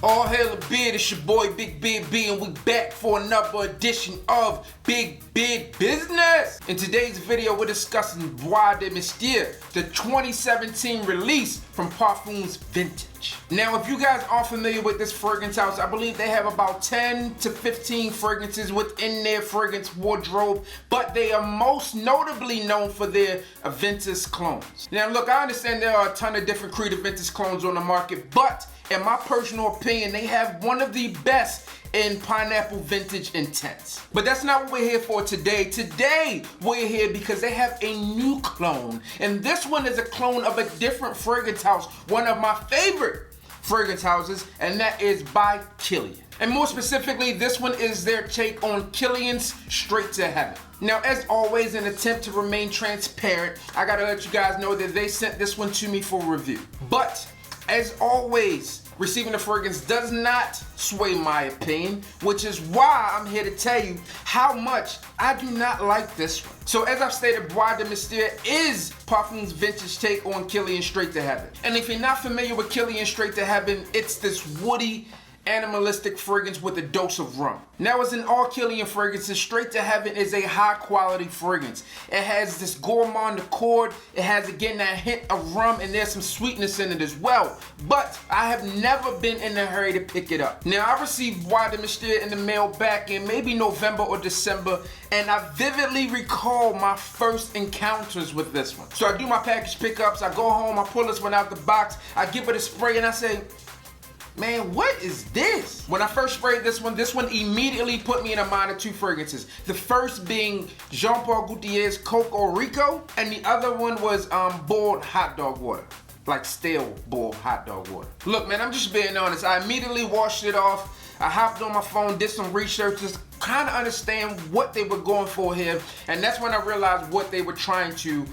All hail the beard, it's your boy Big Beard B, and we back for another edition of Big Beard Business. In today's video, we're discussing Bois De Mystere, the 2017 release from Parfums Vintage. Now, if you guys aren't familiar with this fragrance house, I believe they have about 10 to 15 fragrances within their fragrance wardrobe, but they are most notably known for their Aventus clones. Now, look, I understand there are a ton of different Creed Aventus clones on the market, but in my personal opinion, they have one of the best in pineapple vintage intense. But that's not what we're here for today. Today, we're here because they have a new clone. And this one is a clone of a different fragrance house, one of my favorite fragrance houses, and that is by Killian. And more specifically, this one is their take on Killian's Straight to Heaven. Now, as always, in an attempt to remain transparent, I gotta let you guys know that they sent this one to me for review. But as always, receiving the fragrance does not sway my opinion, which is why I'm here to tell you how much I do not like this one. So as I've stated, Bois De Mystere is Parfums Vintage take on Killian Straight to Heaven. And if you're not familiar with Killian Straight to Heaven, it's this woody, animalistic fragrance with a dose of rum. Now, as in all Killian fragrances, Straight to Heaven is a high quality fragrance. It has this gourmand accord, it has again that hint of rum, and there's some sweetness in it as well. But I have never been in a hurry to pick it up. Now, I received Bois De Mystere in the mail back in maybe November or December, and I vividly recall my first encounters with this one. So I do my package pickups, I go home, I pull this one out the box, I give it a spray, and I say, man, what is this? When I first sprayed this one immediately put me in a mind of two fragrances. The first being Jean-Paul Gaultier's Coco Rico, and the other one was boiled hot dog water. Like stale boiled hot dog water. Look, man, I'm just being honest. I immediately washed it off. I hopped on my phone, did some research, just kind of understand what they were going for here, and that's when I realized what they were trying to,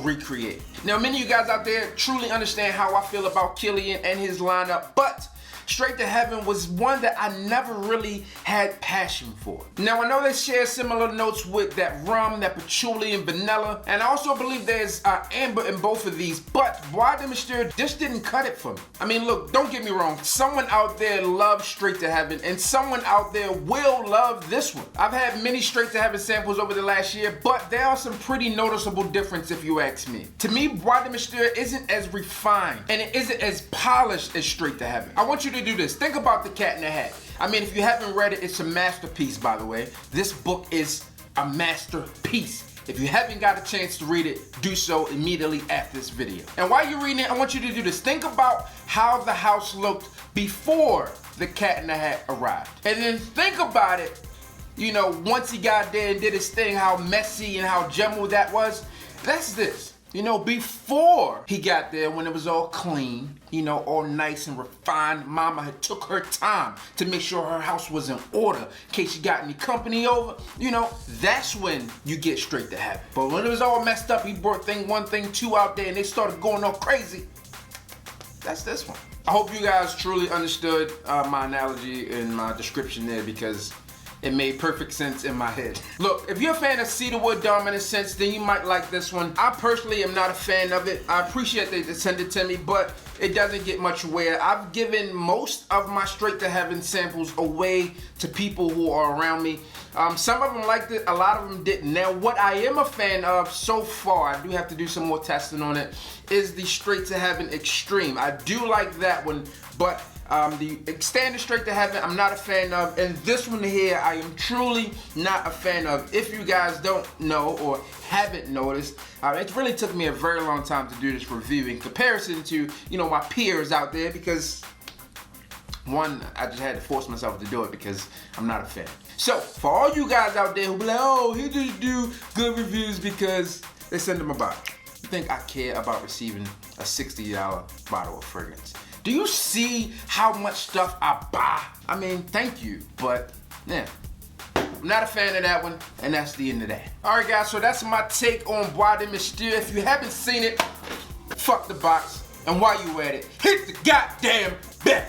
recreate. Now, many of you guys out there truly understand how I feel about Killian and his lineup, but Straight to Heaven was one that I never really had passion for. Now, I know they share similar notes with that rum, that patchouli and vanilla, and I also believe there's amber in both of these, but Bois De Mystere just didn't cut it for me. I mean, look, don't get me wrong, someone out there loves Straight to Heaven, and someone out there will love this one. I've had many Straight to Heaven samples over the last year, but there are some pretty noticeable differences if you ask me. To me, Bois De Mystere isn't as refined, and it isn't as polished as Straight to Heaven. I want you to do this. Think about The Cat in the Hat. I mean, if you haven't read it, it's a masterpiece, by the way. This book is a masterpiece. If you haven't got a chance to read it, do so immediately after this video. And while you're reading it, I want you to do this. Think about how the house looked before The Cat in the Hat arrived. And then think about it, once he got there and did his thing, how messy and how jumbled that was. That's this. Before he got there, when it was all clean, all nice and refined, Mama had took her time to make sure her house was in order in case she got any company over. That's when you get Straight to Heaven. But when it was all messed up, he brought thing one, thing two out there, and they started going all crazy. That's this one. I hope you guys truly understood my analogy and my description there, because it made perfect sense in my head. Look, if you're a fan of cedarwood dominant scents, then you might like this one. I personally am not a fan of it. I appreciate they send it to me, but it doesn't get much wear. I've given most of my Straight to Heaven samples away to people who are around me. Some of them liked it, a lot of them didn't. Now, what I am a fan of so far, I do have to do some more testing on it, is the Straight to Heaven Extreme. I do like that one, but the standard Straight to Heaven, I'm not a fan of, and this one here, I am truly not a fan of. If you guys don't know or haven't noticed, it really took me a very long time to do this review in comparison to, my peers out there, because one, I just had to force myself to do it because I'm not a fan. So, for all you guys out there who be like, oh, he just do good reviews because they send them a bottle. You think I care about receiving a $60 bottle of fragrance? Do you see how much stuff I buy? I mean, thank you, but yeah, I'm not a fan of that one, and that's the end of that. All right, guys, so that's my take on Bois De Mystere. If you haven't seen it, fuck the box, and while you at it, hit the goddamn bell.